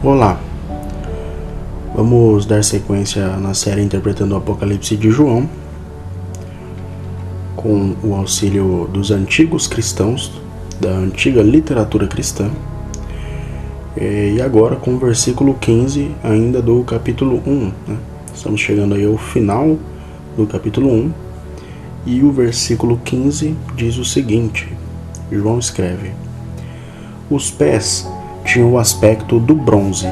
Olá, vamos dar sequência na série Interpretando o Apocalipse de João, com o auxílio dos antigos cristãos, da antiga literatura cristã, e agora com o versículo 15 ainda do capítulo 1. Estamos chegando aí ao final do capítulo 1, e o versículo 15 diz o seguinte: João escreve: Os pés tinham o aspecto do bronze,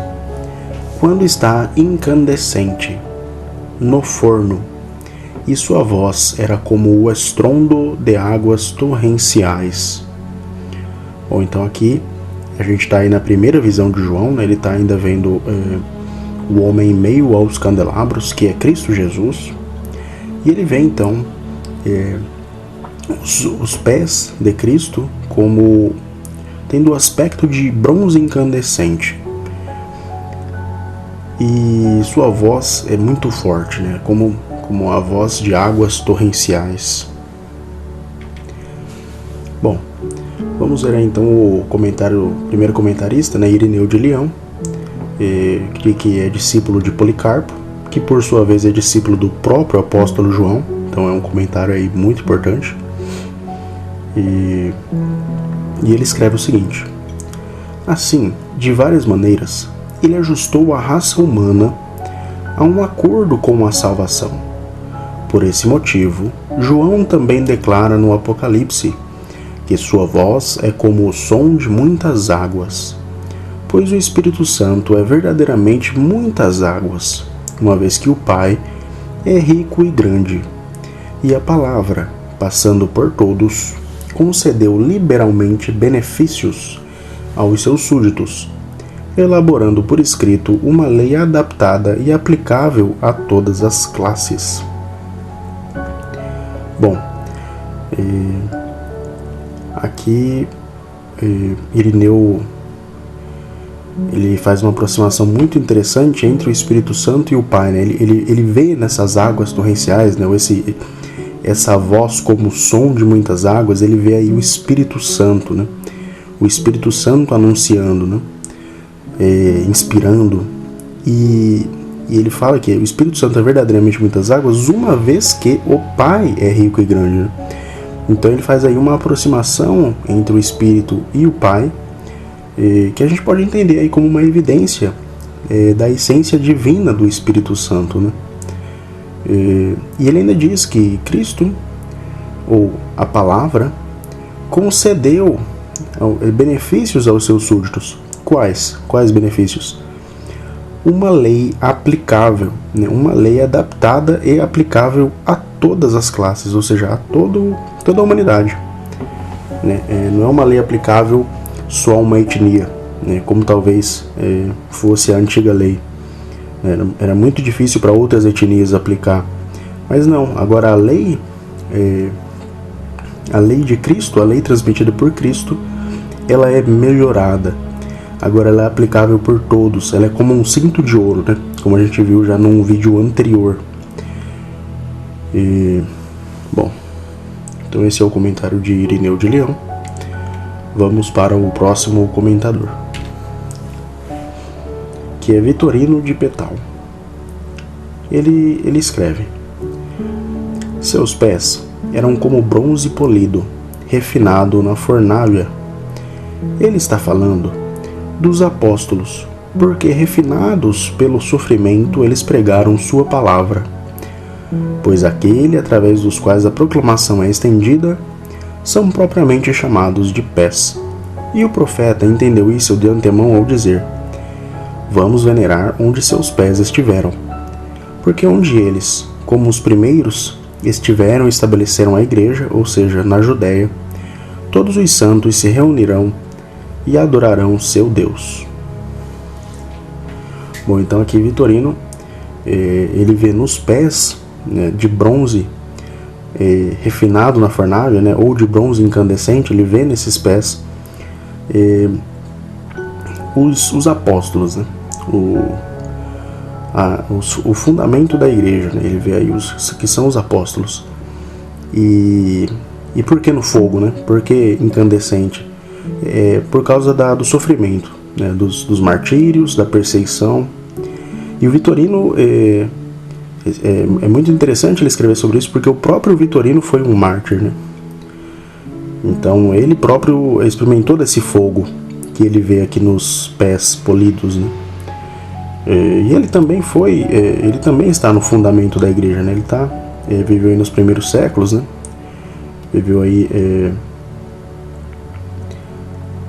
quando está incandescente no forno, e sua voz era como o estrondo de águas torrenciais. Bom, então aqui a gente está aí na primeira visão de João, né? Ele está ainda vendo o homem em meio aos candelabros, que é Cristo Jesus, e ele vê então os pés de Cristo como tendo o aspecto de bronze incandescente. E sua voz é muito forte, né? Como a voz de águas torrenciais. Bom, vamos ver aí, então o primeiro comentarista, né, Irineu de Leão, que é discípulo de Policarpo, que por sua vez é discípulo do próprio apóstolo João. Então é um comentário aí muito importante. E ele escreve o seguinte: Assim, de várias maneiras, ele ajustou a raça humana a um acordo com a salvação. Por esse motivo, João também declara no Apocalipse que sua voz é como o som de muitas águas, pois o Espírito Santo é verdadeiramente muitas águas, uma vez que o Pai é rico e grande, e a palavra, passando por todos, concedeu liberalmente benefícios aos seus súditos, elaborando por escrito uma lei adaptada e aplicável a todas as classes. Bom, aqui Irineu ele faz uma aproximação muito interessante entre o Espírito Santo e o Pai, né? Ele vê nessas águas torrenciais, né, essa voz como o som de muitas águas. Ele vê aí o Espírito Santo, né? O Espírito Santo anunciando, né? Inspirando, e ele fala que o Espírito Santo é verdadeiramente muitas águas, uma vez que o Pai é rico e grande, né? Então ele faz aí uma aproximação entre o Espírito e o Pai, que a gente pode entender aí como uma evidência da essência divina do Espírito Santo, né? E ele ainda diz que Cristo, ou a palavra, concedeu benefícios aos seus súditos. Quais benefícios? Uma lei aplicável, né? Uma lei adaptada e aplicável a todas as classes, ou seja, a toda a humanidade, né? Não é uma lei aplicável só a uma etnia, né? Como talvez fosse a antiga lei. Era muito difícil para outras etnias aplicar, mas não. Agora a lei de Cristo, a lei transmitida por Cristo, ela é melhorada. Agora ela é aplicável por todos. Ela é como um cinto de ouro, né? Como a gente viu já num vídeo anterior. Bom, então esse é o comentário de Irineu de Leão. Vamos para o próximo comentador, que é Vitorino de Petal. Ele escreve: Seus pés eram como bronze polido, refinado na fornalha. Ele está falando dos apóstolos, porque refinados pelo sofrimento eles pregaram sua palavra. Pois aquele através dos quais a proclamação é estendida são propriamente chamados de pés. E o profeta entendeu isso de antemão ao dizer: Vamos venerar onde seus pés estiveram. Porque onde eles, como os primeiros, estiveram e estabeleceram a igreja, ou seja, na Judéia, todos os santos se reunirão e adorarão seu Deus. Bom, então aqui Vitorino, ele vê nos pés, né, de bronze refinado na fornalha, né, ou de bronze incandescente, ele vê nesses pés os apóstolos, né, o fundamento da igreja, né, ele vê aí os que são os apóstolos. E por que no fogo, né? Por que incandescente? Por causa do sofrimento. né, dos martírios, da perseguição. E o Vitorino é muito interessante ele escrever sobre isso, porque o próprio Vitorino foi um mártir, né? Então ele próprio experimentou desse fogo que ele vê aqui nos pés polidos, né? E ele também ele também está no fundamento da igreja, né? Ele viveu aí nos primeiros séculos, né? Viveu aí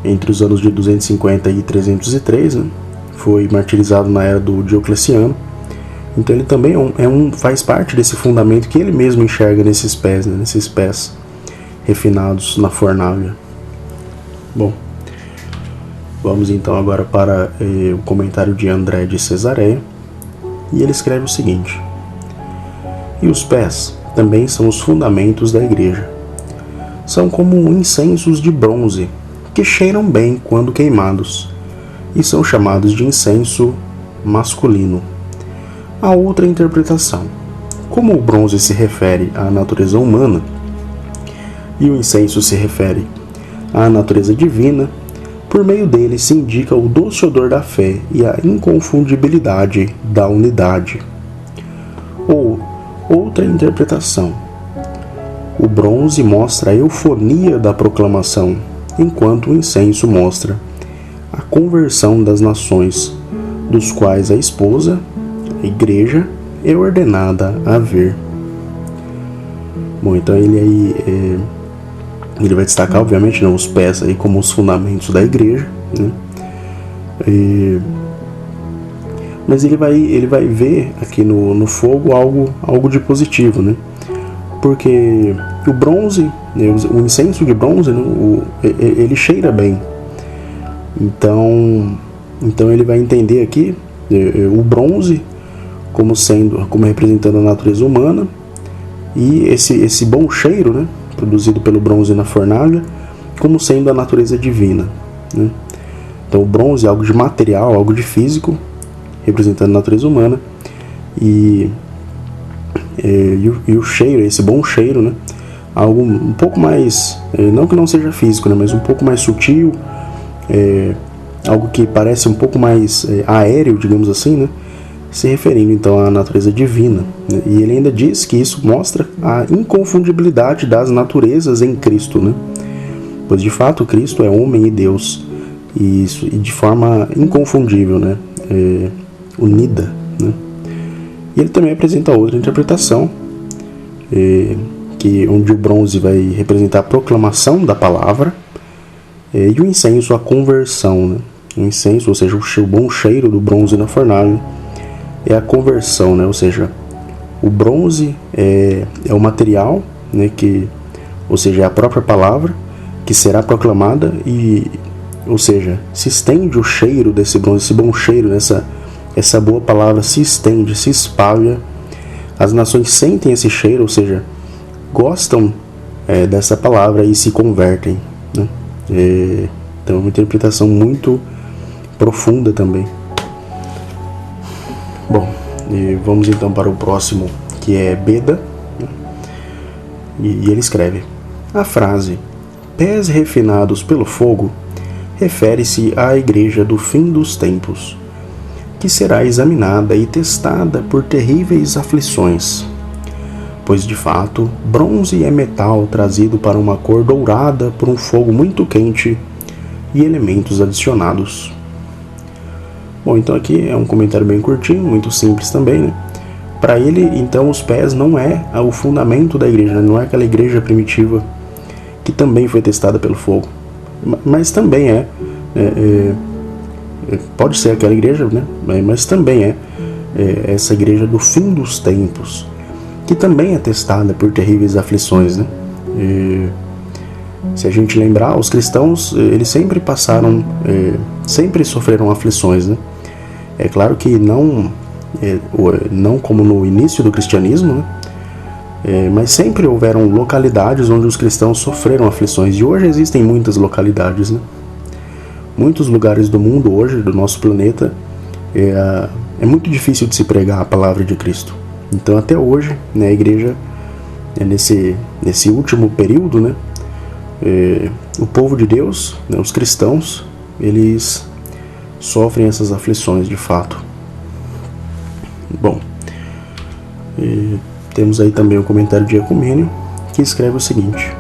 entre os anos de 250 e 303, né? Foi martirizado na era do Diocleciano. Então ele também faz parte desse fundamento que ele mesmo enxerga nesses pés, né? Nesses pés refinados na fornalha. Bom, vamos então agora para o comentário de André de Cesareia, e ele escreve o seguinte: e os pés também são os fundamentos da igreja. São como incensos de bronze, que cheiram bem quando queimados, e são chamados de incenso masculino. Há outra interpretação. Como o bronze se refere à natureza humana, e o incenso se refere à natureza divina, por meio dele se indica o doce odor da fé e a inconfundibilidade da unidade. Ou outra interpretação. O bronze mostra a eufonia da proclamação, enquanto o incenso mostra a conversão das nações, dos quais a esposa, a igreja, é ordenada a ver. Bom, então ele vai destacar, obviamente, né, os pés aí como os fundamentos da igreja, né? Mas ele vai ver aqui no fogo algo de positivo, né? Porque o bronze, né, o incenso de bronze, né, ele cheira bem. Então ele vai entender aqui o bronze como representando a natureza humana, e esse bom cheiro, né, produzido pelo bronze na fornalha, como sendo a natureza divina, né? Então o bronze é algo de material, algo de físico, representando a natureza humana, e o cheiro, esse bom cheiro, né, algo um pouco mais, não que não seja físico, né, mas um pouco mais sutil, algo que parece um pouco mais aéreo, digamos assim, né, se referindo então à natureza divina, né? E ele ainda diz que isso mostra a inconfundibilidade das naturezas em Cristo, né? Pois de fato Cristo é homem e Deus, e de forma inconfundível, né? Unida, né? E ele também apresenta outra interpretação, onde o bronze vai representar a proclamação da palavra, e o incenso a conversão, né? O incenso, ou seja, o bom cheiro do bronze na fornalha, é a conversão, né? Ou seja, o bronze é o material, né, ou seja, é a própria palavra que será proclamada, ou seja, se estende o cheiro desse bronze, esse bom cheiro, essa boa palavra se estende, se espalha, as nações sentem esse cheiro, ou seja, gostam dessa palavra e se convertem, né? Então é uma interpretação muito profunda também. Bom, vamos então para o próximo, que é Beda, né? E ele escreve: a frase pés refinados pelo fogo refere-se à igreja do fim dos tempos, que será examinada e testada por terríveis aflições, pois de fato bronze é metal trazido para uma cor dourada por um fogo muito quente e elementos adicionados. Bom, então aqui é um comentário bem curtinho, muito simples também, né? Para ele, então, os pés não é o fundamento da igreja, né? Não é aquela igreja primitiva que também foi testada pelo fogo, mas também pode ser aquela igreja, né? Mas também essa igreja do fim dos tempos, que também é testada por terríveis aflições, né? Se a gente lembrar, os cristãos, eles sempre sempre sofreram aflições, né? É claro que não como no início do cristianismo, né? Mas sempre houveram localidades onde os cristãos sofreram aflições, e hoje existem muitas localidades, né? Muitos lugares do mundo hoje, do nosso planeta, é muito difícil de se pregar a palavra de Cristo. Então até hoje, né, a igreja, nesse último período, né, o povo de Deus, né, os cristãos, eles sofrem essas aflições de fato. Bom, temos aí também o comentário de Ecumênio, que escreve o seguinte: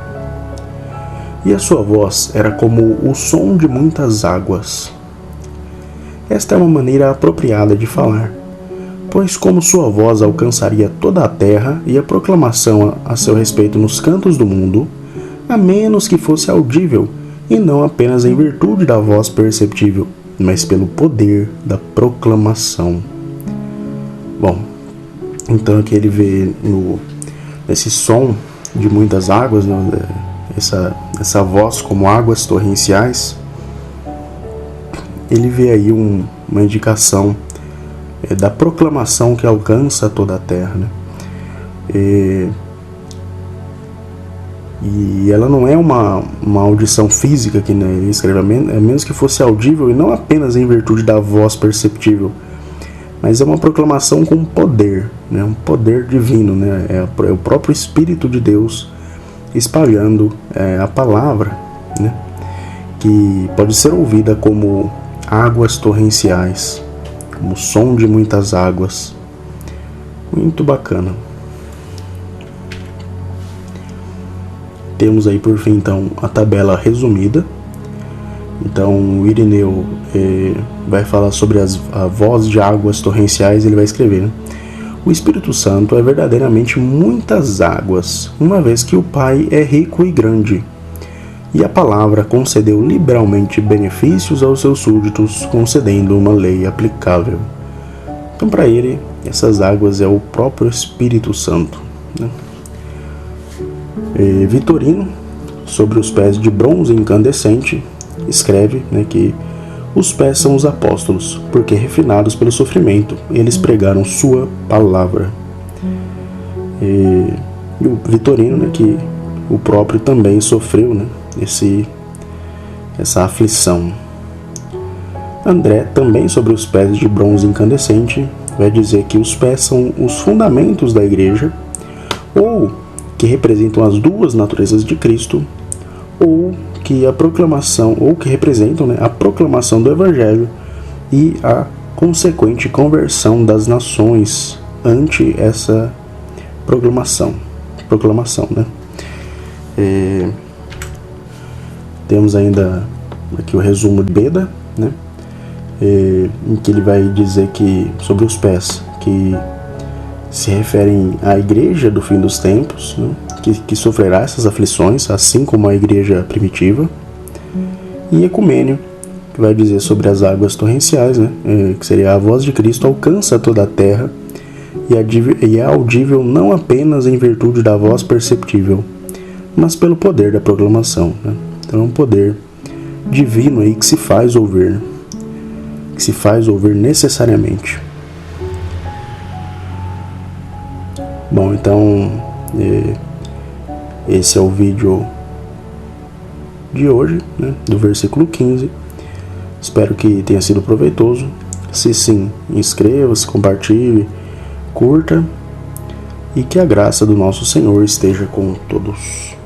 e a sua voz era como o som de muitas águas. Esta é uma maneira apropriada de falar, pois como sua voz alcançaria toda a terra e a proclamação a seu respeito nos cantos do mundo, a menos que fosse audível, e não apenas em virtude da voz perceptível, mas pelo poder da proclamação. Bom, então aqui ele vê nesse som de muitas águas, né, essa voz como águas torrenciais, ele vê aí uma indicação da proclamação que alcança toda a terra, né? E ela não é uma audição física que, né, ele escreve, a menos que fosse audível e não apenas em virtude da voz perceptível, mas é uma proclamação com poder, né, um poder divino, né, é o próprio Espírito de Deus espalhando a palavra, né, que pode ser ouvida como águas torrenciais, como o som de muitas águas. Muito bacana. Temos aí por fim então a tabela resumida. Então o Irineu vai falar sobre a voz de águas torrenciais. Ele vai escrever, né? O Espírito Santo é verdadeiramente muitas águas, uma vez que o Pai é rico e grande, e a palavra concedeu liberalmente benefícios aos seus súditos, concedendo uma lei aplicável. Então, para ele, essas águas é o próprio Espírito Santo, né? Vitorino, sobre os pés de bronze incandescente, escreve, né, que os pés são os apóstolos, porque refinados pelo sofrimento, eles pregaram sua palavra. E o Vitorino, né, que o próprio também sofreu, né, essa aflição. André, também sobre os pés de bronze incandescente, vai dizer que os pés são os fundamentos da igreja, ou que representam as duas naturezas de Cristo, ou que representam, né, a proclamação do Evangelho e a consequente conversão das nações ante essa proclamação, né? Temos ainda aqui o resumo de Beda, né, em que ele vai dizer que sobre os pés, que se referem à igreja do fim dos tempos, né, que sofrerá essas aflições, assim como a igreja primitiva. E Ecumênio, que vai dizer sobre as águas torrenciais, né, que seria a voz de Cristo alcança toda a terra e é audível não apenas em virtude da voz perceptível, mas pelo poder da proclamação, né? Então é um poder divino aí que se faz ouvir necessariamente. Bom, então esse é o vídeo de hoje, né, do versículo 15. Espero que tenha sido proveitoso. Se sim, inscreva-se, compartilhe, curta, e que a graça do nosso Senhor esteja com todos.